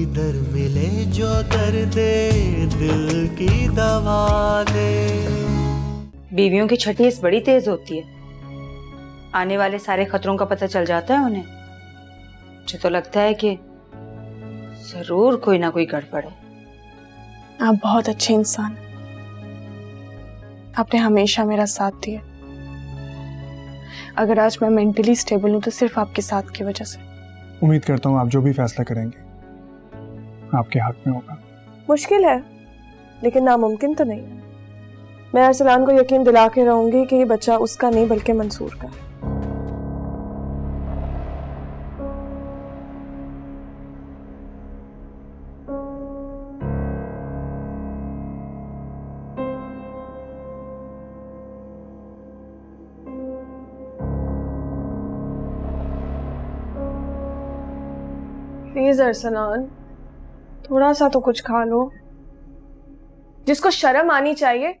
दर मिले जो दर्द दिल की दवा दे। बीवियों की छठीस बड़ी तेज होती है, आने वाले सारे खतरों का पता चल जाता है उन्हें। मुझे तो लगता है कि जरूर कोई ना कोई गड़बड़ है। आप बहुत अच्छे इंसान, आपने हमेशा मेरा साथ दिया। अगर आज मैं मेंटली स्टेबल हूं तो सिर्फ आपके साथ की वजह से। उम्मीद करता हूँ आप जो भी फैसला करेंगे आपके हक में होगा। मुश्किल है लेकिन नामुमकिन तो नहीं। मैं अरसलान को यकीन दिला के रहूंगी कि ये बच्चा उसका नहीं बल्कि मंसूर का है। प्लीज अरसलान, थोड़ा सा तो कुछ खा लो। जिसको शर्म आनी चाहिए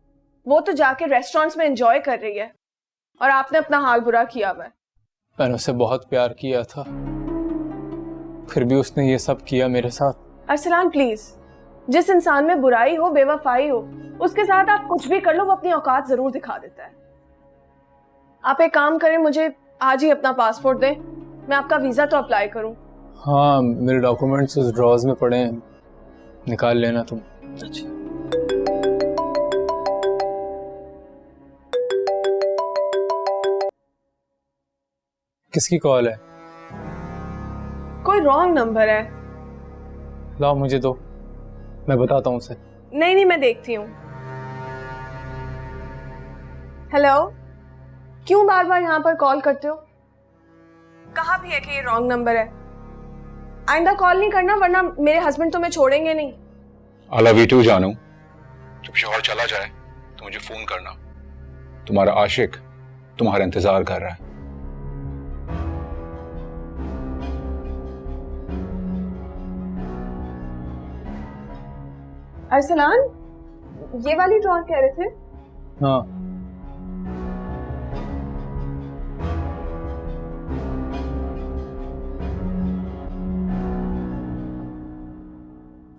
वो तो जाके रेस्टोरेंट्स में एंजॉय कर रही है और आपने अपना हाल बुरा किया हुआ है। मैंने उसे बहुत प्यार किया था, फिर भी उसने ये सब किया मेरे साथ। अरसलान प्लीज, जिस इंसान में बुराई हो, बेवफाई हो, उसके साथ आप कुछ भी कर लो वो अपनी औकात जरूर दिखा देता है। आप एक काम करें, मुझे आज ही अपना पासपोर्ट दें, मैं आपका वीजा तो अप्लाई करूं। हाँ, मेरे डॉक्यूमेंट्स उस ड्रॉज में पड़े हैं, निकाल लेना तुम। अच्छा। किसकी कॉल है? कोई रॉन्ग नंबर है। लाओ मुझे दो, मैं बताता हूँ उसे। नहीं नहीं, मैं देखती हूँ। हेलो, क्यों बार बार यहाँ पर कॉल करते हो? कहा भी है कि ये रॉन्ग नंबर है। आइंदा कॉल नहीं करना वरना मेरे हस्बैंड तुम्हें छोड़ेंगे नहीं। I love you too जानू। जब शौहर चला जाए तो मुझे फोन करना, तुम्हारा आशिक तुम्हारा इंतजार कर रहा है। अरसलान, ये वाली ड्रॉर कह रहे थे? हाँ,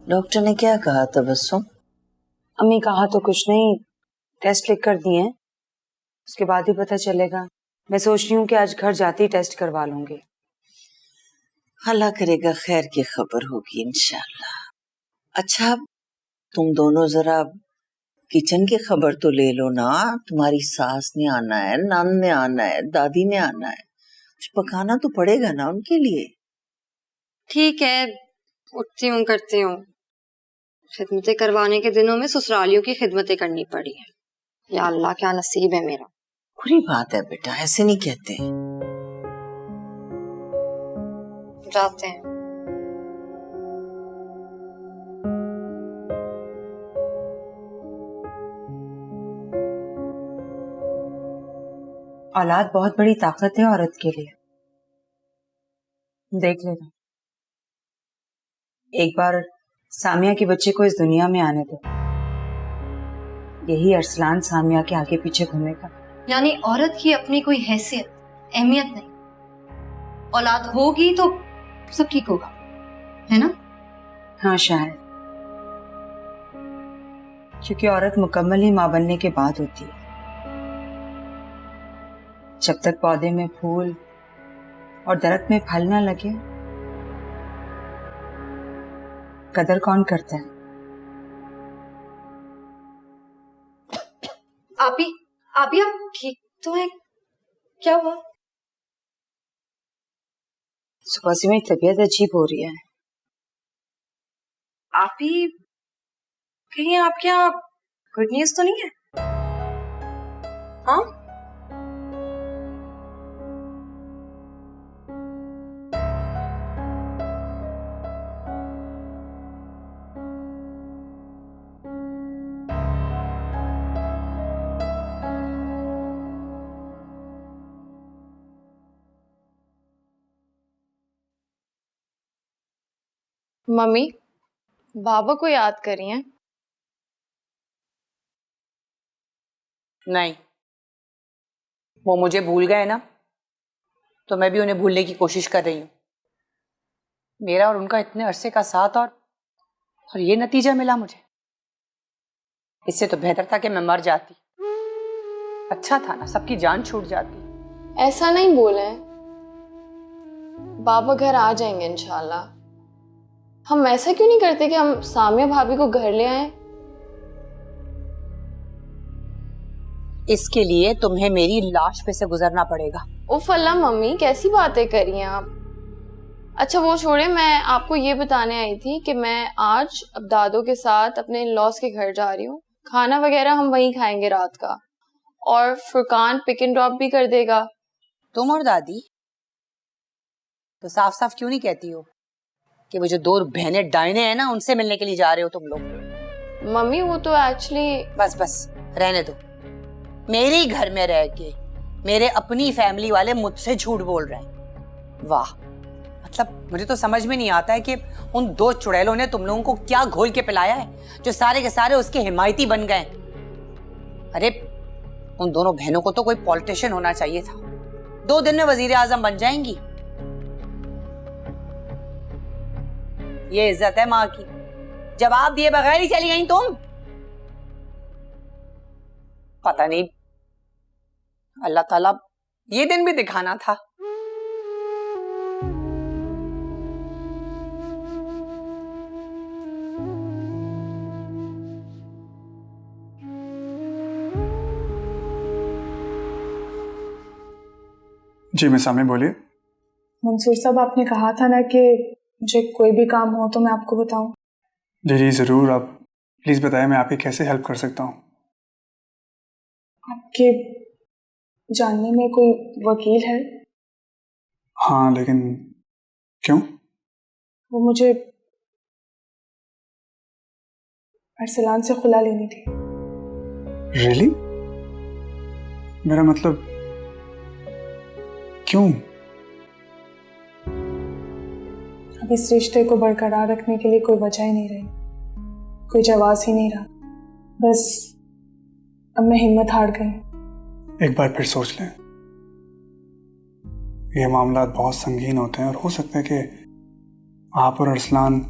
डॉक्टर ने क्या कहा तबस्सुम? अम्मी कहा तो कुछ नहीं, टेस्ट लिख कर दिए हैं, उसके बाद ही पता चलेगा। मैं सोच रही हूँ कि आज घर जाते ही टेस्ट करवा लूंगी। अल्लाह करेगा खैर की खबर होगी इंशाल्लाह। अच्छा, तुम दोनों जरा किचन की खबर तो ले लो ना। तुम्हारी सास ने आना है, नान ने आना है, दादी ने आना है, कुछ पकाना तो पड़ेगा ना उनके लिए। ठीक है, उठती हूँ, करती हूँ। खिदमतें करवाने के दिनों में ससुरालियों की खिदमतें करनी पड़ी है। या अल्लाह, क्या नसीब है मेरा। बुरी बात है बेटा, ऐसे नहीं कहते। जाते हैं। औलाद बहुत बड़ी ताकत है औरत के लिए। देख लेना, एक बार सामिया के बच्चे को इस दुनिया में आने दो, यही अरसलान सामिया के आगे पीछे घूमेगा। यानी औरत की अपनी कोई हैसियत, अहमियत नहीं। औलाद होगी तो सब ठीक होगा, है ना? हाँ शायद, क्योंकि औरत मुकम्मल ही माँ बनने के बाद होती है। जब तक पौधे में फूल और दरख्त में फल ना लगे, कदर कौन करता है? आप ठीक तो है? क्या हुआ? सुबह से मेरी तबीयत अजीब हो रही है। कहीं आपके यहाँ गुड न्यूज तो नहीं है? हाँ? मम्मी, बाबा को याद करी हैं? नहीं, वो मुझे भूल गए ना, तो मैं भी उन्हें भूलने की कोशिश कर रही हूँ। मेरा और उनका इतने अरसे का साथ और ये नतीजा मिला मुझे। इससे तो बेहतर था कि मैं मर जाती। अच्छा था ना, सबकी जान छूट जाती। ऐसा नहीं बोले, बाबा घर आ जाएंगे इंशाल्लाह। हम ऐसा क्यों नहीं करते कि हम सामिया भाभी को घर ले आए? इसके लिए तुम्हें मेरी लाश पे से गुजरना पड़ेगा। उफ अल्लाह मम्मी, कैसी बातें कर रही हैं आप। अच्छा वो छोड़े, मैं आपको ये बताने आई थी कि मैं आज अब दादों के साथ अपने इन-लॉज के घर जा रही हूँ। खाना वगैरह हम वहीं खाएंगे रात का, और फुरकान पिक एंड ड्रॉप भी कर देगा। तुम और दादी तो साफ साफ क्यों नहीं कहती हो कि वो जो 2 बहनें डायने हैं ना, उनसे मिलने के लिए जा रहे हो तुम लोग? मम्मी वो तो एक्चुअली बस रहने दो। मेरे ही घर में रह के मेरे अपनी फैमिली वाले मुझसे झूठ बोल रहे हैं। वाह, मतलब मुझे तो समझ में नहीं आता है कि उन 2 चुड़ैलों ने तुम लोगों को क्या घोल के पिलाया है जो सारे के सारे उसके हिमायती बन गए। अरे उन दोनों बहनों को तो कोई पॉलिटिशियन होना चाहिए था। 2 दिन में वजीर आजम बन जाएंगी। ये इज्जत है माँ की। जवाब दिए बगैर ही चली गई तुम। पता नहीं, अल्लाह ताला ये दिन भी दिखाना था। जी मैं सामने बोलिए। मंसूर साहब, आपने कहा था ना कि मुझे कोई भी काम हो तो मैं आपको बताऊं। जी ज़रूर, आप प्लीज़ बताएं मैं आपकी कैसे हेल्प कर सकता हूँ। आपके जानने में कोई वकील है? हाँ, लेकिन क्यों? वो मुझे अरसलान से खुला लेनी थी। रियली? मेरा मतलब क्यों? अब इस रिश्ते को बरकरार रखने के लिए कोई वजह ही नहीं रही, कोई जवाब ही नहीं रहा। बस अब मैं हिम्मत हार गई। एक बार फिर सोच लें। ये मामला बहुत संगीन होते हैं और हो सकता है कि आप और अरसलान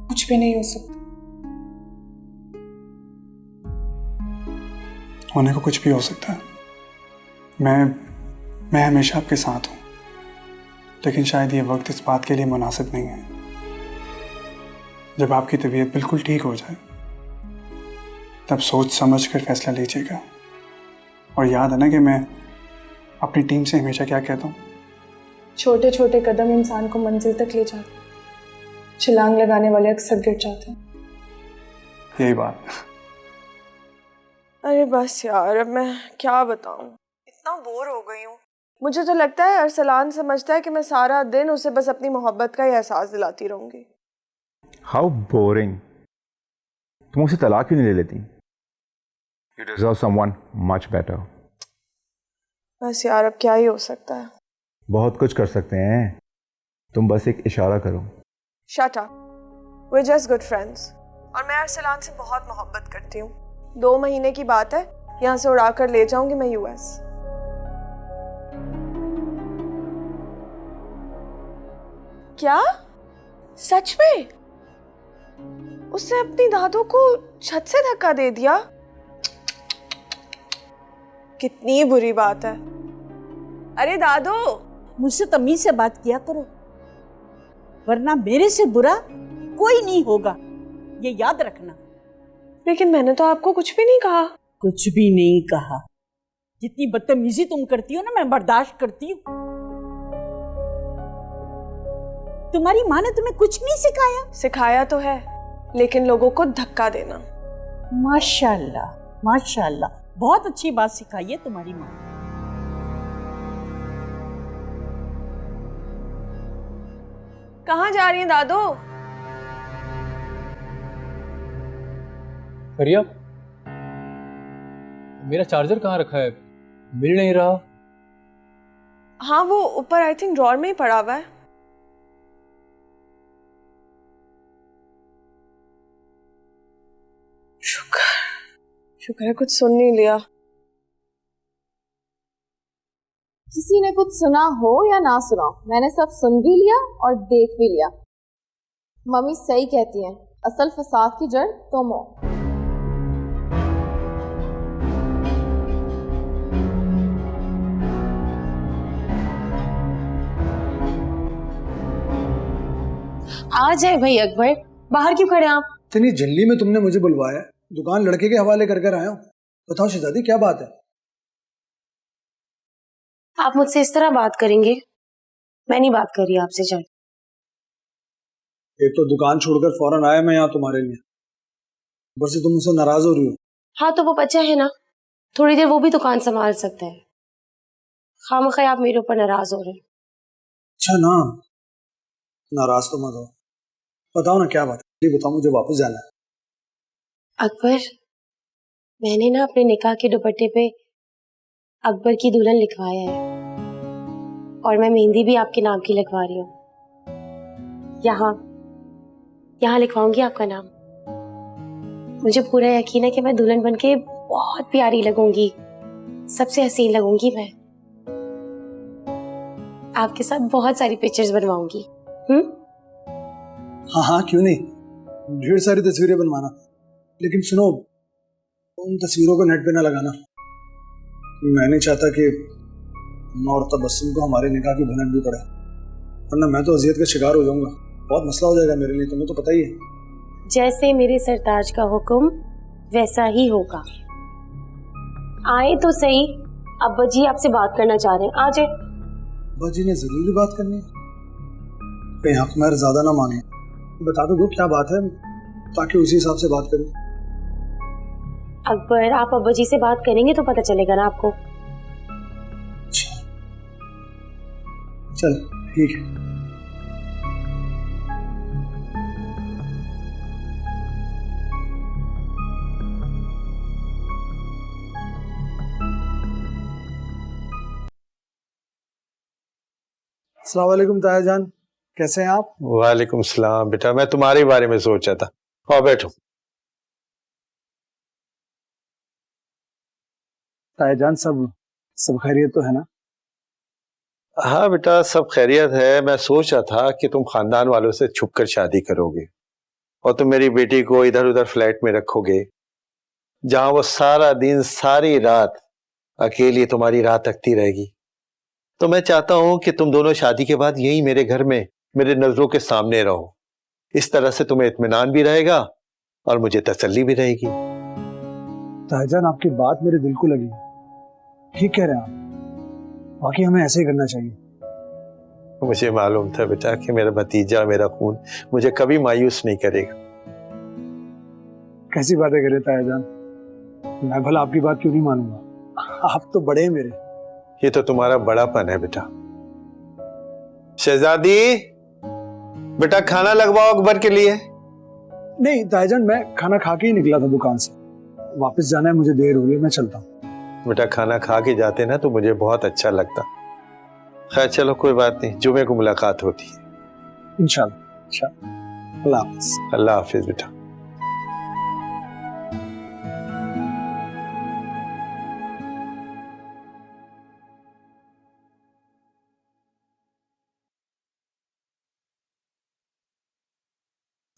कुछ भी नहीं हो सकता। होने को कुछ भी हो सकता है। मैं हमेशा आपके साथ हूं, लेकिन शायद ये वक्त इस बात के लिए मुनासिब नहीं है। जब आपकी तबीयत बिल्कुल ठीक हो जाए तब सोच समझ कर फैसला लीजिएगा। और याद है ना कि मैं अपनी टीम से हमेशा क्या कहता हूँ, छोटे छोटे कदम इंसान को मंजिल तक ले जाते हैं, छलांग लगाने वाले अक्सर गिर जाते हैं। यही बात। अरे बस यार, अब मैं क्या बताऊं, इतना बोर हो गई हूँ। मुझे तो लगता है अरसलान समझता है कि मैं सारा दिन उसे बस अपनी मोहब्बत का ही एहसास दिलाती रहूंगी। How boring. तुम उसे तलाक क्यों नहीं ले लेती? You deserve someone much better. बस यार, अब क्या ही हो सकता है। बहुत कुछ कर सकते हैं, तुम बस एक इशारा करो। Shut up, we're just good friends। और मैं अरसलान से बहुत मोहब्बत करती हूँ। 2 महीने की बात है, यहाँ से उड़ाकर ले जाऊंगी मैं यूएस। क्या? सच में? उसने अपनी दादों को छत से धक्का दे दिया? कितनी बुरी बात है। अरे दादो, मुझसे तमीज से बात किया करो, वरना मेरे से बुरा कोई नहीं होगा, ये याद रखना। लेकिन मैंने तो आपको कुछ भी नहीं कहा। कुछ भी नहीं कहा। जितनी बदतमीजी तुम करती हो ना, मैं बर्दाश्त करती हूँ। तुम्हारी माँ ने तुम्हें कुछ नहीं सिखाया? सिखाया तो है, लेकिन लोगों को धक्का देना। माशाल्लाह माशाल्लाह, बहुत अच्छी बात सिखाई है तुम्हारी माँ। कहाँ जा रही हैं दादो? फरिया, मेरा चार्जर कहाँ रखा है? मिल नहीं रहा। हाँ, वो ऊपर आई थिंक ड्रॉर में ही पड़ा हुआ है। शुक्र है कुछ सुन नहीं लिया। किसी ने कुछ सुना हो या ना सुना, मैंने सब सुन भी लिया और देख भी लिया। मम्मी सही कहती हैं, असल फसाद की जड़ तुम हो। आ जाए भाई अकबर, बाहर क्यों खड़े आप? इतनी जल्दी में तुमने मुझे बुलवाया, दुकान लड़के के हवाले कर आया हूँ। बताओ शहजादी क्या बात है? आप मुझसे इस तरह बात करेंगे? मैं नहीं बात कर रही आपसे। चल, एक तो दुकान छोड़कर फौरन आया मैं यहाँ तुम्हारे लिए, ऊपर से तुम मुझसे नाराज हो रही हो। हाँ तो वो बच्चा है ना, थोड़ी देर वो भी दुकान संभाल सकता है। खामखा आप मेरे ऊपर नाराज हो रहे हैं। अच्छा ना, नाराज तो मत हो। बताओ ना क्या बात है, बताओ, मुझे वापस जाना है। अकबर, मैंने ना अपने निकाह के दुपट्टे पे अकबर की दुल्हन लिखवाया है और मैं मेहंदी भी आपके नाम की लिखवा रही हूँ। यहाँ लिखवाऊंगी आपका नाम। मुझे पूरा यकीन है कि मैं दुल्हन बनके बहुत प्यारी लगूंगी, सबसे हसीन लगूंगी। मैं आपके साथ बहुत सारी पिक्चर्स बनवाऊंगी। हाँ हाँ क्यों नहीं, ढेर सारी तस्वीरें बनवाना, लेकिन सुनो, उन तस्वीरों को नेट पे ना लगाना। मैं नहीं चाहता कि मैं और तबस्सुम को हमारे निकाह की भनक भी पड़े, वरना मैं तो अजियत का शिकार हो जाऊंगा। बहुत मसला हो जाएगा मेरे लिए, तुम्हें तो पता ही है। जैसे मेरे सरताज का हुक्म वैसा ही होगा। आए तो सही, अब्बा जी आपसे बात करना चाह रहे हैं, आ जाए। अब्बा जी ने जरूरी बात करनी है, कहीं हक महर ज्यादा ना मांगे। बता दो क्या बात है, ताकि उसी हिसाब से बात करूं। अकबर, आप अब्बा जी से बात करेंगे तो पता चलेगा ना आपको। चल ठीक है। अस्सलाम वालेकुम ताया जान, कैसे हैं आप? वालेकुम सलाम बेटा, मैं तुम्हारे बारे में सोचा था। आओ बैठो। ताया जान, सब खैरियत तो है ना? हाँ बेटा, सब खैरियत है। मैं सोच रहा था कि तुम खानदान वालों से छुपकर शादी करोगे और तुम मेरी बेटी को इधर उधर फ्लैट में रखोगे, जहां वो सारा दिन सारी रात अकेली तुम्हारी राह तकती रहेगी। तो मैं चाहता हूं कि तुम दोनों शादी के बाद यही मेरे घर में मेरे नजरों के सामने रहो। इस तरह से तुम्हें इत्मीनान भी रहेगा और मुझे तसल्ली भी रहेगी। ताया जान, आपकी बात मेरे दिल को लगी, ठीक कह रहे हैं आप। बाकी हमें ऐसे ही करना चाहिए। मुझे मालूम था बेटा कि मेरा भतीजा, मेरा खून मुझे कभी मायूस नहीं करेगा। कैसी बातें कर रहे ताया जान, मैं भला आपकी बात क्यों नहीं मानूंगा? आप तो बड़े हैं मेरे। ये तो तुम्हारा बड़ापन है बेटा। शहजादी, बेटा खाना लगवाओ अकबर के लिए। नहीं ताया जान, मैं खाना खा के ही निकला था दुकान से, वापस जाना है, मुझे देर हो रही है, मैं चलता हूँ। बेटा खाना खा के जाते ना तो मुझे बहुत अच्छा लगता। खैर चलो कोई बात नहीं, जुमे को मुलाकात होती है इंशाल्लाह। अल्लाह हाफिज। अल्लाह हाफिज बेटा।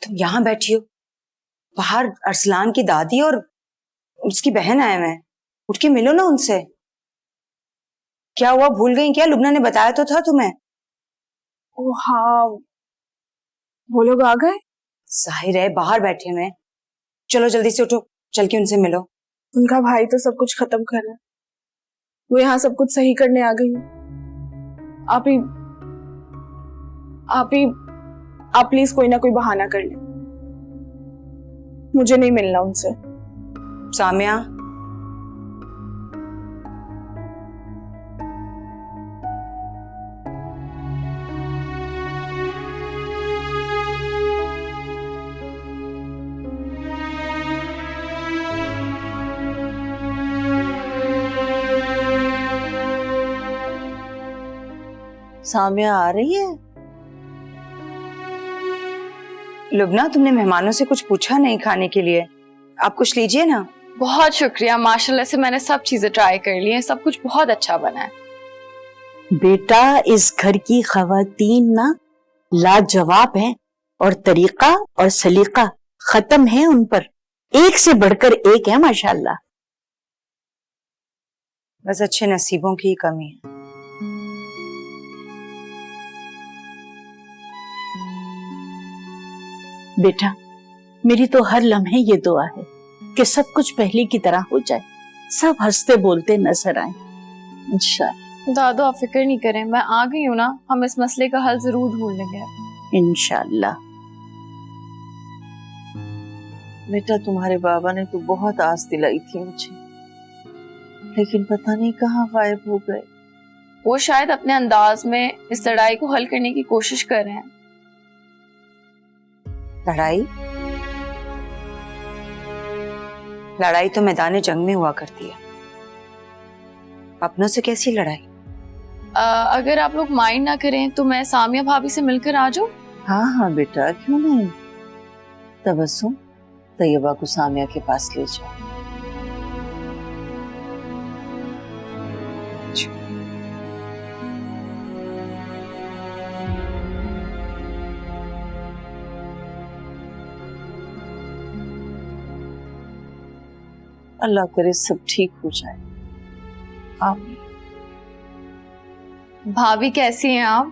तुम यहाँ बैठी हो, बाहर अरसलान की दादी और उसकी बहन आए हैं, उठ के मिलो ना उनसे। क्या हुआ, भूल गई क्या? लुबना ने बताया तो था तुम्हें। ओ हाँ, वो लोग आ गए? जाहिर है बाहर बैठे हुए। चलो जल्दी से उठो, चल के उनसे मिलो। उनका भाई तो सब कुछ खत्म कर रहा है, वो यहाँ सब कुछ सही करने आ गई। आप प्लीज कोई ना कोई बहाना कर ले, मुझे नहीं मिलना उनसे। सामिया, सामिया आ रही है? लुबना, तुमने मेहमानों से कुछ पूछा नहीं खाने के लिए? आप कुछ लीजिए ना। बहुत शुक्रिया, माशाल्लाह से मैंने सब चीजें ट्राई कर ली हैं, सब कुछ बहुत अच्छा बना है। बेटा, इस घर की खवातीन ना लाजवाब है, और तरीका और सलीका खत्म है उन पर, एक से बढ़कर एक है माशाल्लाह। बस अच्छे नसीबों की ही कमी है। बेटा, मेरी तो हर लम्हे ये दुआ है कि सब कुछ पहले की तरह हो जाए, सब हंसते बोलते नजर आए इंशाल्लाह। दादू आप फिक्र नहीं करें, मैं आ गई हूँ ना, हम इस मसले का हल जरूर ढूंढ लेंगे इंशाल्लाह। बेटा, तुम्हारे बाबा ने तो बहुत आस दिलाई थी मुझे, लेकिन पता नहीं कहाँ गायब हो गए। वो शायद अपने अंदाज में इस लड़ाई को हल करने की कोशिश कर रहे हैं। लड़ाई? लड़ाई तो मैदान जंग में हुआ करती है, अपनों से कैसी लड़ाई? अगर आप लोग माइंड ना करें तो मैं सामिया भाभी से मिलकर आ जाऊं? हाँ हाँ बेटा, क्यों नहीं। तबस्सुम, तैयबा को सामिया के पास ले जाओ। अल्लाह करे सब ठीक हो जाए, आमीन। भाभी कैसी हैं आप?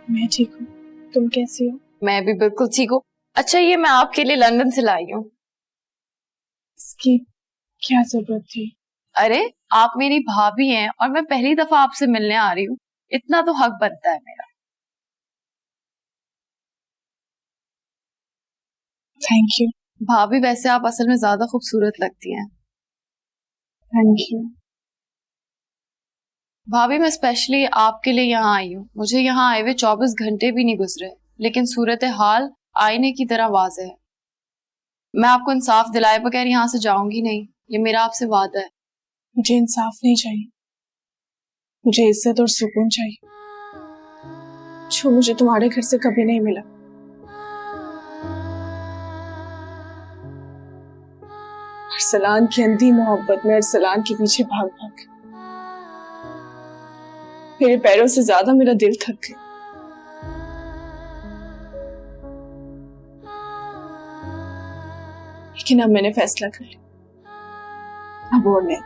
मैं ठीक हूँ, तुम कैसी हो? मैं भी बिल्कुल ठीक हूँ। अच्छा, ये मैं आपके लिए लंदन से लाई हूँ। इसकी क्या जरूरत थी? अरे, आप मेरी भाभी हैं और मैं पहली दफा आपसे मिलने आ रही हूँ, इतना तो हक बनता है मेरा। थैंक यू भाभी, वैसे आप असल में ज्यादा खूबसूरत लगती हैं। थैंक यू भाभी, मैं स्पेशली आपके लिए यहाँ आई हूँ। मुझे यहाँ आए हुए 24 घंटे भी नहीं गुजरे, लेकिन सूरत हाल आईने की तरह वाज़ेह है। मैं आपको इंसाफ दिलाए बगैर यहाँ से जाऊंगी नहीं, ये मेरा आपसे वादा है। मुझे इंसाफ नहीं चाहिए, मुझे इज्जत और सुकून चाहिए, जो मुझे तुम्हारे घर से कभी नहीं मिला। अरसलान की अंधी मोहब्बत में अरसलान के पीछे भाग भाग मेरे पैरों से ज्यादा मेरा दिल थक गया। लेकिन अब मैंने फैसला कर लिया, अब और नहीं।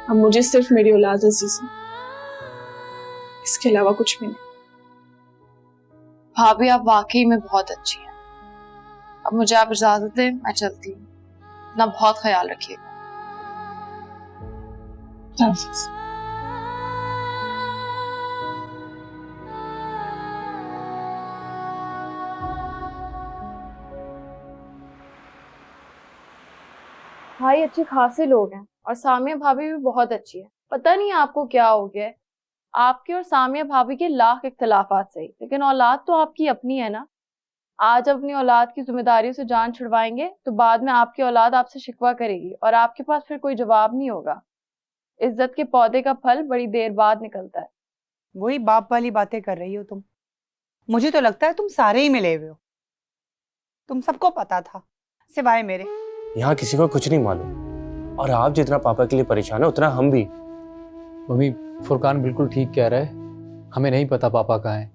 अब मुझे सिर्फ मेरी औलाद अजीज है, इसके अलावा कुछ भी नहीं। भाभी, आप वाकई में बहुत अच्छी हैं। अब मुझे आप इजाजत दें, मैं चलती हूँ। अपना बहुत ख्याल रखिएगा। भाई अच्छे खासे लोग हैं और सामिया भाभी भी बहुत अच्छी है। पता नहीं आपको क्या हो गया है, आपके और सामिया भाभी के लाख इख्तलाफात सही, लेकिन औलाद तो आपकी अपनी है ना। आज अपनी औलाद की जिम्मेदारियों से जान छुड़वाएंगे तो बाद में आपकी औलाद आपसे शिकवा करेगी और आपके पास फिर कोई जवाब नहीं होगा। इज्जत के पौधे का फल बड़ी देर बाद निकलता है। वही बाप वाली बातें कर रही हो तुम। मुझे तो लगता है तुम सारे ही मिले हुए हो। तुम सबको पता था सिवाय मेरे। यहाँ किसी को कुछ नहीं मालूम, और आप जितना पापा के लिए परेशान है उतना हम भी। मम्मी, फुरकान बिल्कुल ठीक कह रहा है, हमें नहीं पता पापा कहाँ है।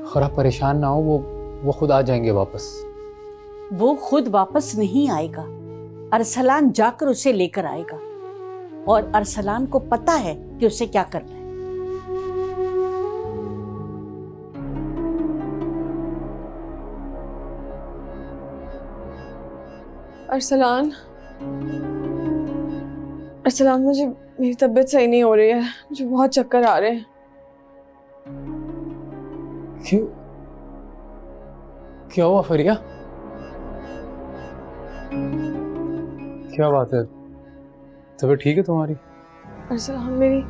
और आप परेशान ना हो, वो खुद आ जाएंगे वापस। वो खुद वापस नहीं आएगा, अरसलान जाकर उसे लेकर आएगा, और अरसलान को पता है कि उसे क्या करना है। अरसलान, अरसलान, मुझे मेरी तबीयत सही नहीं हो रही है, मुझे बहुत चक्कर आ रहे हैं। क्यों? क्या हुआ फरिया? क्या बात है? तबीयत ठीक है तुम्हारी? अरसलान, मेरी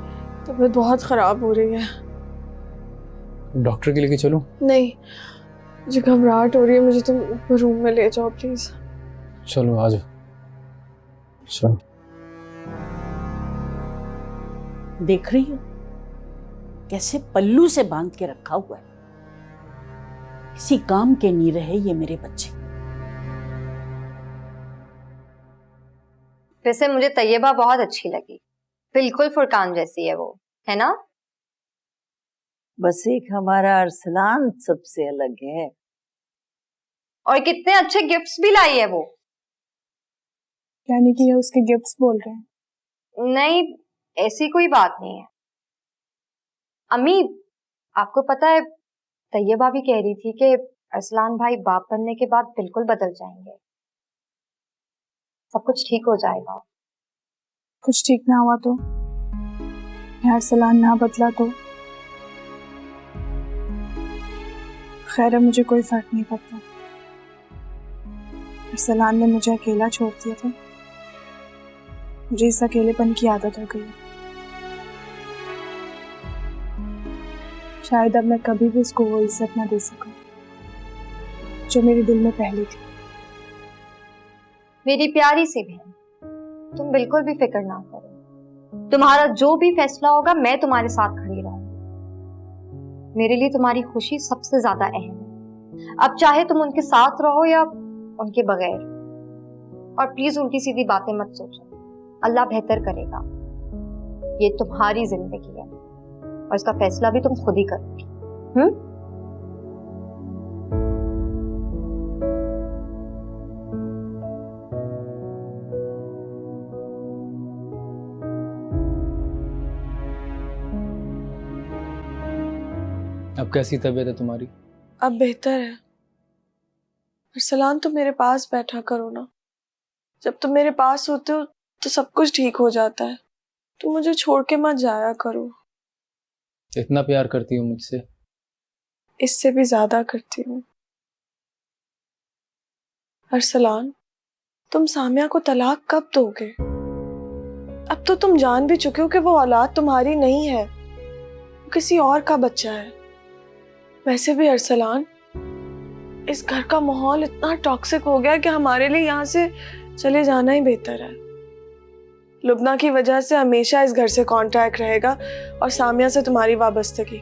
तबीयत बहुत खराब हो रही है। डॉक्टर के लेके चलूं? नहीं, मुझे घबराहट हो रही है, मुझे तुम ऊपर रूम में ले जाओ प्लीज। चलो आ जाओ। चलो। देख रही हो कैसे पल्लू से बांध के रखा हुआ है, किसी काम के नहीं रहे ये मेरे बच्चे। वैसे मुझे तैयबा बहुत अच्छी लगी, बिल्कुल फुरकान जैसी है वो, है ना? बस एक हमारा अरसलान सबसे अलग है। और कितने अच्छे गिफ्ट्स भी लाई है वो। यानी कि ये उसके गिफ्ट्स बोल रहे हैं? नहीं, ऐसी कोई बात नहीं है। अम्मी, आपको पता है तैयबा भी कह रही थी कि अरसलान भाई बाप बनने के बाद बिल्कुल बदल जाएंगे, सब कुछ ठीक हो जाएगा। कुछ ठीक ना हुआ तो, या अरसलान ना बदला तो? खैर है, मुझे कोई फर्क नहीं पड़ता। अरसलान ने मुझे अकेला छोड़ दिया था, मुझे इस अकेलेपन की आदत हो गई। शायद अब मैं कभी भी उसको वो इज्जत ना दे सकूं जो मेरे दिल में पहले थी। मेरी प्यारी सी बहन, तुम बिल्कुल भी फिक्र ना करो। तुम्हारा जो भी फैसला होगा मैं तुम्हारे साथ खड़ी रहूंगी। मेरे लिए तुम्हारी खुशी सबसे ज्यादा अहम है। अब चाहे तुम उनके साथ रहो या उनके बगैर। और प्लीज उल्टी सीधी बातें मत सोचो, अल्लाह बेहतर करेगा। ये तुम्हारी जिंदगी है और इसका फैसला भी तुम खुद ही करोगी। अब कैसी तबीयत है तुम्हारी? अब बेहतर है। अरसलान, तुम मेरे पास बैठा करो ना। जब तुम मेरे पास होते हो तो सब कुछ ठीक हो जाता है। तुम मुझे छोड़ के मत जाया करो। इतना प्यार करती हो मुझसे? इससे भी ज्यादा करती हूँ। अरसलान, तुम सामिया को तलाक कब दोगे? अब तो तुम जान भी चुके हो कि वो औलाद तुम्हारी नहीं है, वो किसी और का बच्चा है। वैसे भी अरसलान, इस घर का माहौल इतना टॉक्सिक हो गया कि हमारे लिए यहाँ से चले जाना ही बेहतर है। लुबना की वजह से हमेशा इस घर से कांटेक्ट रहेगा और सामिया से तुम्हारी वाबस्तगी।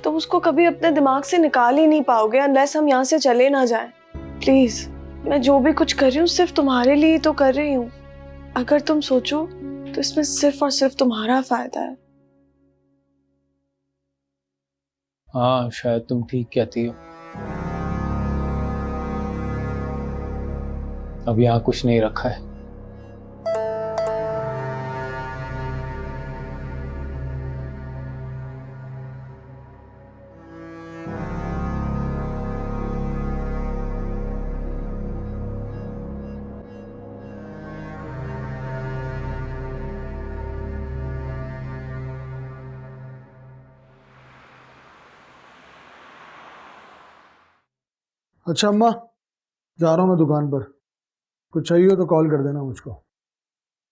तुम उसको कभी अपने दिमाग से निकाल ही नहीं पाओगे अनलेस हम यहाँ से चले ना जाएं। प्लीज, मैं जो भी कुछ कर रही हूँ सिर्फ तुम्हारे लिए ही तो कर रही हूँ। अगर तुम सोचो तो इसमें सिर्फ और सिर्फ तुम्हारा फायदा है। हाँ, शायद तुम ठीक कहती हो। अब यहाँ कुछ नहीं रखा है। अच्छा अम्मा, जा रहा हूँ मैं दुकान पर, कुछ चाहिए हो तो कॉल कर देना मुझको।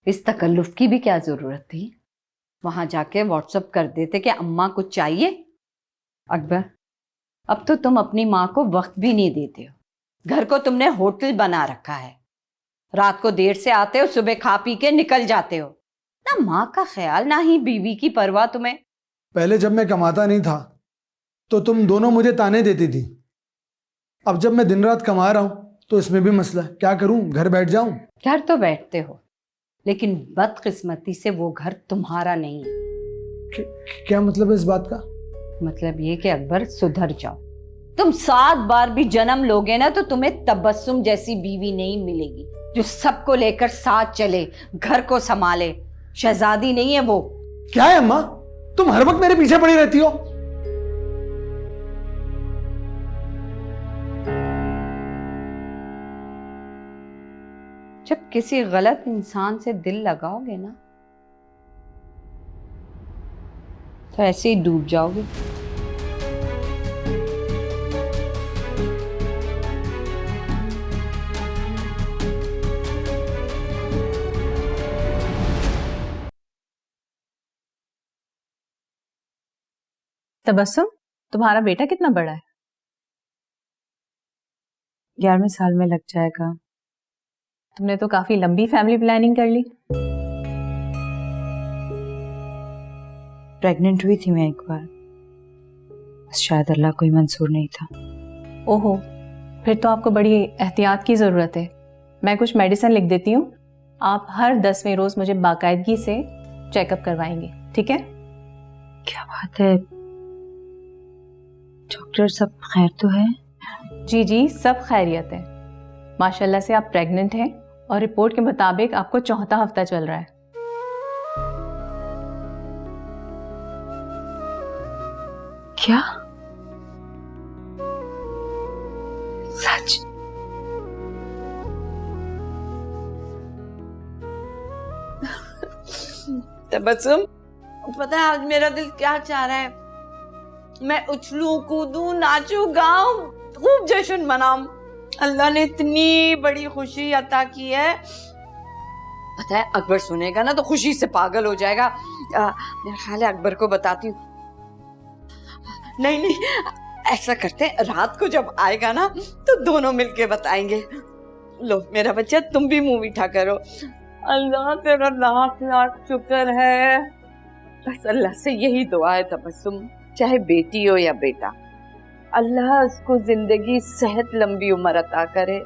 इस तकल्लुफ की भी क्या जरूरत थी? वहां जाके व्हाट्सएप कर देते कि अम्मा कुछ चाहिए। अकबर, अब तो तुम अपनी माँ को वक्त भी नहीं देते हो। घर को तुमने होटल बना रखा है। रात को देर से आते हो, सुबह खा पी के निकल जाते हो। ना माँ का ख्याल ना ही बीवी की परवाह तुम्हें। पहले जब मैं कमाता नहीं था तो तुम दोनों मुझे ताने देती थी। अब जब मैं दिन रात कमा रहा हूँ तो इसमें भी मसला है। क्या करूं, घर बैठ जाऊं? घर तो बैठते हो, लेकिन बदकिस्मती से वो घर तुम्हारा नहीं है। क्या मतलब है इस बात का? मतलब ये कि अकबर सुधर जाओ। तुम 7 बार भी जन्म लोगे ना तो तुम्हें तबस्सुम जैसी बीवी नहीं मिलेगी जो सबको लेकर साथ चले, घर को संभाले। शहजादी नहीं है वो। क्या है अम्मा, तुम हर वक्त मेरे पीछे पड़ी रहती हो। जब किसी गलत इंसान से दिल लगाओगे ना तो ऐसे ही डूब जाओगे। तबस्सुम, तुम्हारा बेटा कितना बड़ा है? 11वें साल में लग जाएगा। तुमने तो काफी लंबी फैमिली प्लानिंग कर ली। प्रेग्नेंट हुई थी मैं एक बार, बस शायद अल्लाह को ही मंजूर नहीं था। ओहो, फिर तो आपको बड़ी एहतियात की जरूरत है। मैं कुछ मेडिसिन लिख देती हूँ, आप हर 10वें रोज मुझे बाकायदगी से चेकअप करवाएंगे, ठीक है? क्या बात है, डॉक्टर सब खैर तो है? जी जी, सब खैरियत है। माशाल्लाह से आप प्रेग्नेंट हैं और रिपोर्ट के मुताबिक आपको 4था हफ्ता चल रहा है। क्या सच? तबस्सुम, पता है आज मेरा दिल क्या चाह रहा है? मैं उछलूं, कूदूं, नाचूं, गाऊं, खूब जश्न मनाऊं। अल्लाह ने इतनी बड़ी खुशी अता की है। पता है अकबर सुनेगा ना तो खुशी से पागल हो जाएगा। मेरा ख्याल है अकबर को बताती हूँ। नहीं नहीं, ऐसा करते हैं, रात को जब आएगा ना तो दोनों मिलके बताएंगे। लो मेरा बच्चा, तुम भी मुंह मीठा करो। अल्लाह तेरा लाख लाख शुक्र है। बस अल्लाह से यही दुआ है तबस्सुम, चाहे बेटी हो या बेटा, अल्लाह उसको जिंदगी सेहत लंबी उम्र अता करे।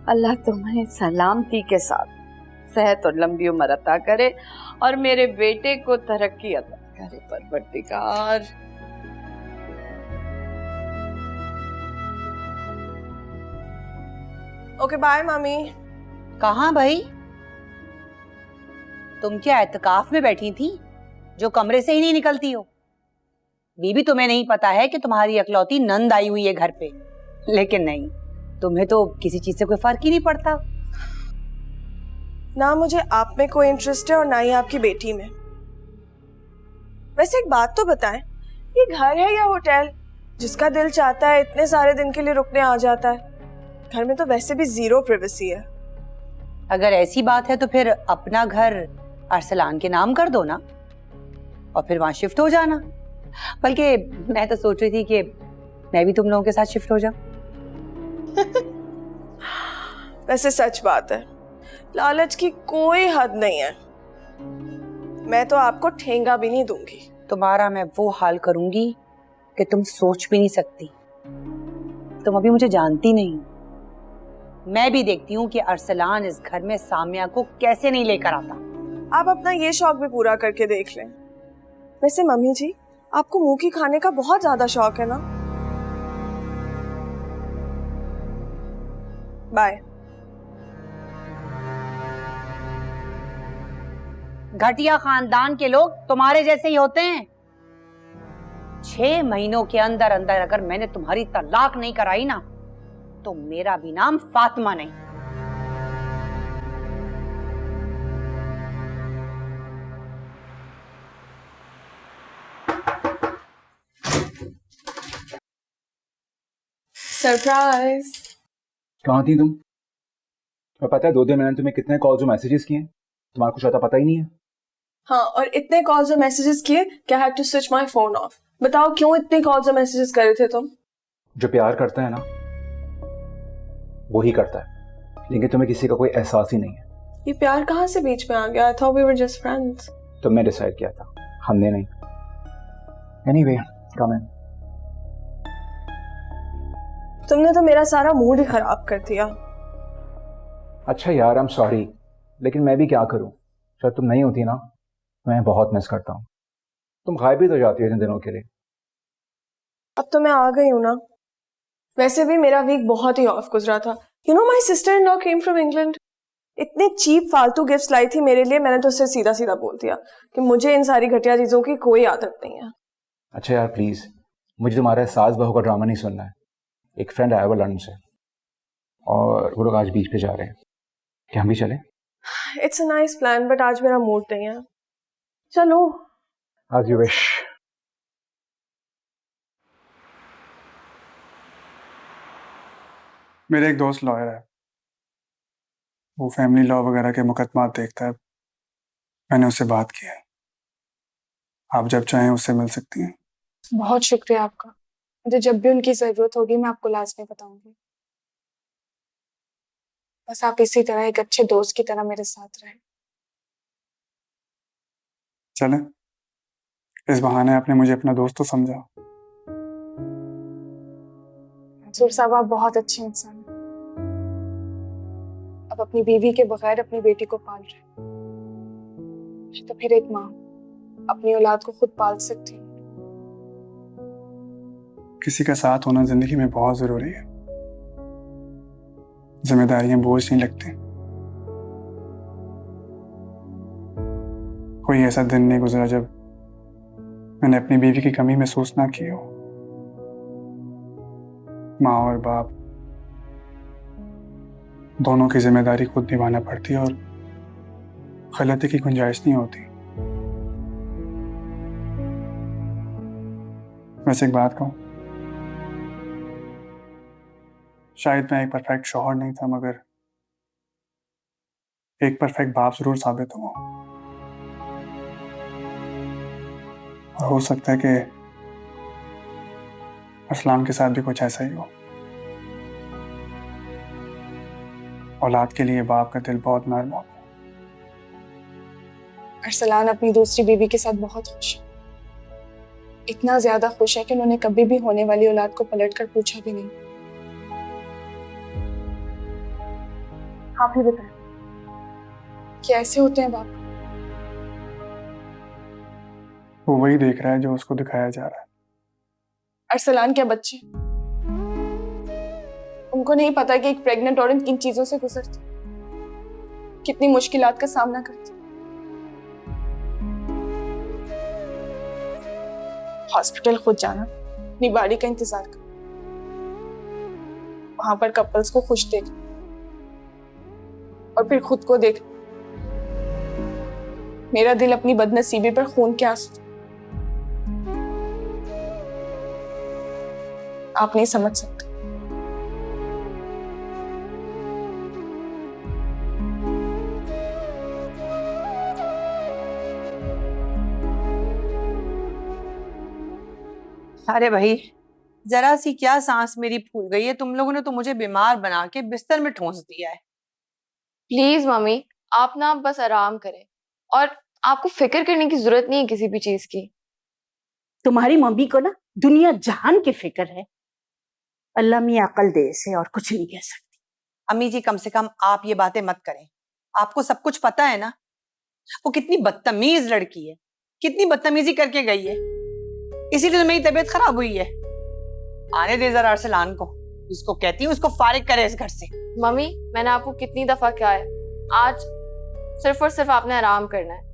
अल्लाह तुम्हें सलामती के साथ सेहत और लंबी उम्र अता करे और मेरे बेटे को तरक्की अता करे परवरदिगार। ओके बाय मामी। कहाँ भाई? तुम क्या एतकाफ में बैठी थी जो कमरे से ही नहीं निकलती हो? बीबी, तुम्हें नहीं पता है कि तुम्हारी इकलौती नंद आई हुई है घर पे? लेकिन नहीं, तुम्हें तो किसी चीज से कोई फर्क ही नहीं पड़ता। ना मुझे आप में कोई इंटरेस्ट है और ना ही आपकी बेटी में। वैसे एक बात तो बताएं, ये घर है या होटल? जिसका दिल चाहता है इतने सारे दिन के लिए रुकने आ जाता है। घर में तो वैसे भी जीरो प्राइवेसी है। अगर ऐसी बात है तो फिर अपना घर अरसलान के नाम कर दो ना और फिर वहां शिफ्ट हो जाना। बल्कि मैं तो सोच रही थी कि मैं भी तुम लोगों के साथ शिफ्ट हो जाऊं। वैसे सच बात है, लालच की कोई हद नहीं है। मैं तो आपको ठेंगा भी नहीं दूंगी। तुम्हारा मैं वो हाल करूंगी कि तुम सोच भी नहीं सकती। तुम अभी मुझे जानती नहीं। मैं भी देखती हूँ कि अरसलान इस घर में सामिया को कैसे नहीं लेकर आता। आप अपना ये शौक भी पूरा करके देख लें। वैसे मम्मी जी, आपको मुंह की खाने का बहुत ज्यादा शौक है ना? बाय। घटिया खानदान के लोग तुम्हारे जैसे ही होते हैं। 6 महीनों के अंदर अंदर अगर मैंने तुम्हारी तलाक नहीं कराई ना तो मेरा भी नाम फातिमा नहीं। सरप्राइज। कहाँ थी तुम? तुम्हें पता है 2 दिन मैंने तुम्हें कितने कॉल्स और मैसेजेस किए? तुम्हारा कुछ आता पता ही नहीं है। हाँ, और इतने कॉल्स और मैसेजेस किए कि I had to switch my phone off. बताओ क्यों इतने कॉल्स और मैसेजेस कर रहे थे तुम? जो प्यार करता है ना वो ही करता है, लेकिन तुम्हें किसी का कोई एहसास ही नहीं है। ये प्यार कहाँ से बीच में आ गया? I thought we were just friends. तुमने डिसाइड किया था, हमने नहीं। Anyway, come in. तुमने तो मेरा सारा मूड ही खराब कर दिया। अच्छा यार, आई एम सॉरी, लेकिन मैं भी क्या करूं? जब तुम नहीं होती ना मैं बहुत मिस करता हूँ। तुम गायब भी तो जाती हो इन दिनों के लिए। अब तो मैं आ गई हूँ ना। वैसे भी मेरा वीक बहुत ही ऑफ गुजरा था। You know my sister in law came from England. इतने चीप फालतू गिफ्ट्स लाई थी मेरे लिए। मैंने तो उससे सीधा सीधा बोल दिया कि मुझे इन सारी घटिया चीजों की कोई आदत नहीं है। अच्छा यार प्लीज, मुझे तुम्हारे सास बहू का ड्रामा नहीं सुनना है। एक फ्रेंड आया हुआ लंदन से और वो लोग आज बीच पे जा रहे हैं। क्या हम भी चले? It's a nice plan, but आज मेरा मूड नहीं है। चलो। As you wish. मेरे एक दोस्त लॉयर है, वो फैमिली लॉ वगैरह के मुकदमात देखता है। मैंने उससे बात की है, आप जब चाहें उससे मिल सकती हैं। बहुत शुक्रिया आपका। मुझे जब भी उनकी जरूरत होगी मैं आपको लाजमी बताऊंगी। बस आप इसी तरह एक अच्छे दोस्त की तरह मेरे साथ रहें। चलें, इस बहाने आपने मुझे अपना दोस्त तो समझा। मंसूर साहब, आप बहुत अच्छे इंसान हैं। अब अपनी बीवी के बगैर अपनी बेटी को पाल रहे हैं, तो फिर एक माँ अपनी औलाद को खुद पाल सकती है। किसी का साथ होना जिंदगी में बहुत जरूरी है। जिम्मेदारियां बोझ नहीं लगती। कोई ऐसा दिन नहीं गुजरा जब मैंने अपनी बीवी की कमी महसूस ना की हो। माँ और बाप दोनों की जिम्मेदारी खुद निभाना पड़ती है और गलती की गुंजाइश नहीं होती। वैसे एक बात कहूं, शायद मैं एक परफेक्ट शौहर नहीं था, मगर एक परफेक्ट बाप जरूर साबित हुआ। और हो सकता है कि अरसलान के साथ भी कुछ ऐसा ही हो। औलाद के लिए बाप का दिल बहुत नर्म होता है। अरसलान अपनी दूसरी बीवी के साथ बहुत खुश है। इतना ज्यादा खुश है कि उन्होंने कभी भी होने वाली औलाद को पलटकर पूछा भी नहीं। आप ही बताएं, कैसे होते हैं बाप? वो वही देख रहा है जो उसको दिखाया जा रहा है। अरसलान क्या बच्चे? उनको नहीं पता कि एक प्रेग्नेंट औरत किन चीजों से गुजरती, कितनी मुश्किलात का सामना करती। हॉस्पिटल खुद जाना, अपनी बारी का इंतजार करना, वहां पर कपल्स को खुश देखना और फिर खुद को देखना। मेरा दिल अपनी बदनसीबी पर खून के आंसू। आप नहीं समझ सकते। अरे भाई, जरा सी क्या सांस मेरी फूल गई है। तुम लोगों ने तो मुझे बीमार बना के बिस्तर में ठूंस दिया है। प्लीज मम्मी, आप ना बस आराम करें और आपको फिक्र करने की जरूरत नहीं है किसी भी चीज की। तुम्हारी मम्मी को ना दुनिया जहान की फिक्र है। अल्लाह मियां अकल दे इसे, और कुछ नहीं कह सकती। अम्मी जी, कम से कम आप ये बातें मत करें। आपको सब कुछ पता है ना, वो कितनी बदतमीज लड़की है, कितनी बदतमीजी करके गई है। इसीलिए तो मेरी तबीयत खराब हुई है। आने दे जरा अरसलान को, जिसको कहती हूँ उसको फारिग करे इस घर से। मम्मी, मैंने आपको कितनी दफा कहा है, आज सिर्फ और सिर्फ आपने आराम करना है।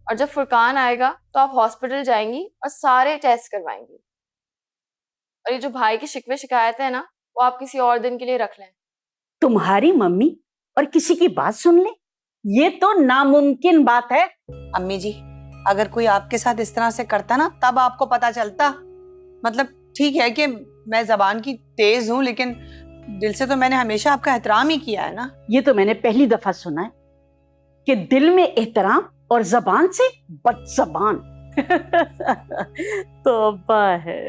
और जब फुरकान आएगा तो आप हॉस्पिटल जाएंगी और सारे टेस्ट करवाएंगी। और ये जो भाई की शिकवे शिकायतें हैं ना, वो आप किसी और दिन के लिए रख लें। तुम्हारी मम्मी और किसी की बात सुन ले, ये तो नामुमकिन बात है। अम्मी जी, अगर कोई आपके साथ इस तरह से करता ना, तब आपको पता चलता। मतलब ठीक है कि मैं जबान की तेज हूं, लेकिन दिल से तो मैंने हमेशा आपका एहतराम ही किया है ना। ये तो मैंने पहली दफा सुना है कि दिल में एहतराम और जबान से बदजबान। तौबा है।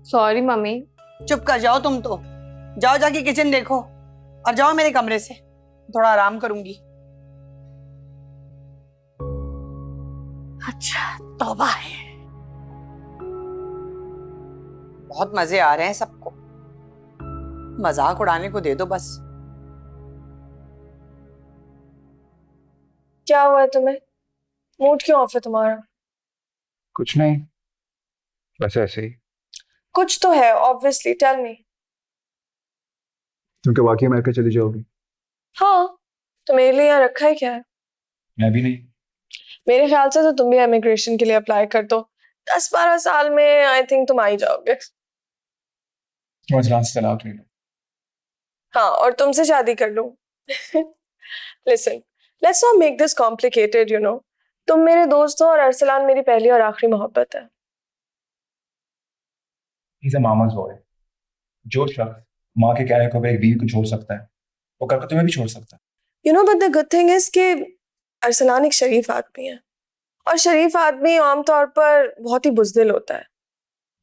Sorry mummy. चुप कर जाओ तुम तो। जाओ जाके किचन देखो और जाओ मेरे कमरे से, थोड़ा आराम करूंगी। अच्छा, तौबा है। बहुत मजे आ रहे हैं सबको, मजाक उड़ाने को दे दो बस। क्या हुआ है तुम्हें? मूड क्यों ऑफ है तुम्हारा? कुछ नहीं, बस ऐसे ही। कुछ तो है, ऑब्वियसली। Tell me. तुम क्या वाकई अमेरिका चली जाओगी? हाँ, तो मेरे लिए यहाँ रखा है क्या है? मैं भी नहीं। मेरे ख्याल से तो तुम भी इमिग्रेशन के लिए अप्लाई कर दो। 10-12 साल में आई थिंक तुम आ ही जाओगे। तुम अजलान से तलाक ले लो। हाँ, और तुमसे शादी कर लूं। Listen, let's not make this complicated, you know. तुम मेरे दोस्त हो और अरसलान मेरी पहली और आखिरी मोहब्बत है। He's a mama's boy। जो शख्स माँ के कहने को एक बीवी को छोड़ सकता है, वो कल को तुम्हें भी छोड़ सकता है। You know, but the good thing is कि अरसलान एक शरीफ आदमी है, और शरीफ आदमी आमतौर पर बहुत ही बुज़दिल होता है।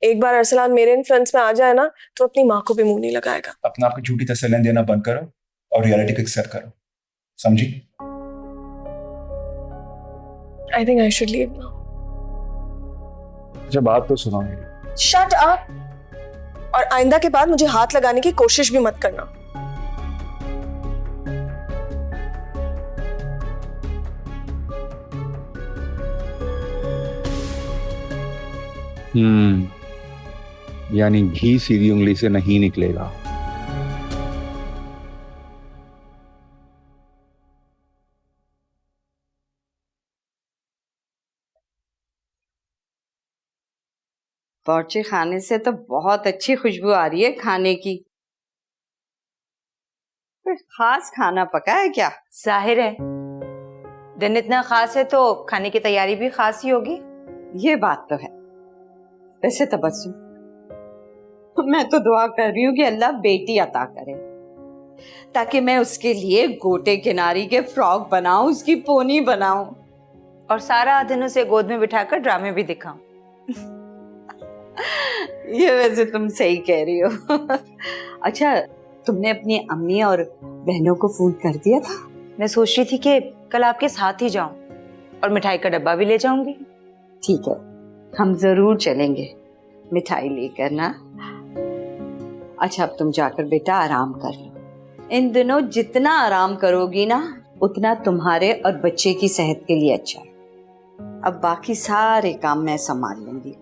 एक बार अरसलान मेरे इन्फ्लुएंस में आ जाए ना, तो अपनी माँ को भी मुंह नहीं लगाएगा। अपना आपकी झूठी तसल्लियां देना बंद करो और रियलिटी को एक्सेप्ट करो, समझी? I think I should leave now. अच्छा, बात तो सुनो मेरी। Shut up. और आइंदा के बाद मुझे हाथ लगाने की कोशिश भी मत करना। यानी घी सीधी उंगली से नहीं निकलेगा। बावर्ची खाने से तो बहुत अच्छी खुशबू आ रही है खाने की। कोई खास खाना पका है क्या? जाहिर है, दिन इतना खास है तो खाने की तैयारी भी खास ही होगी। ये बात तो है। वैसे तबस्सुम, मैं तो दुआ कर रही हूँ कि अल्लाह बेटी अता करे ताकि मैं उसके लिए गोटे किनारी के फ्रॉक बनाऊं, उसकी पोनी बनाऊं और सारा दिन उसे गोद में बिठाकर ड्रामे भी दिखाऊं। ये वैसे तुम सही कह रही हो। अच्छा, तुमने अपनी अम्मी और बहनों को फोन कर दिया था? मैं सोच रही थी कि कल आपके साथ ही जाऊं और मिठाई का डब्बा भी ले जाऊंगी। ठीक है, हम जरूर चलेंगे मिठाई लेकर ना। अच्छा, अब तुम जाकर बेटा आराम कर लो। इन दिनों जितना आराम करोगी ना उतना तुम्हारे और बच्चे की सेहत के लिए अच्छा है। अब बाकी सारे काम मैं संभाल लूंगी।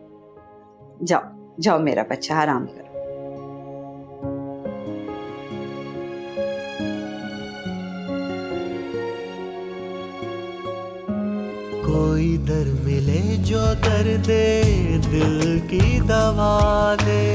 जाओ जाओ मेरा बच्चा, आराम करो। कोई दर मिले जो दर्द दिल की दवा दे।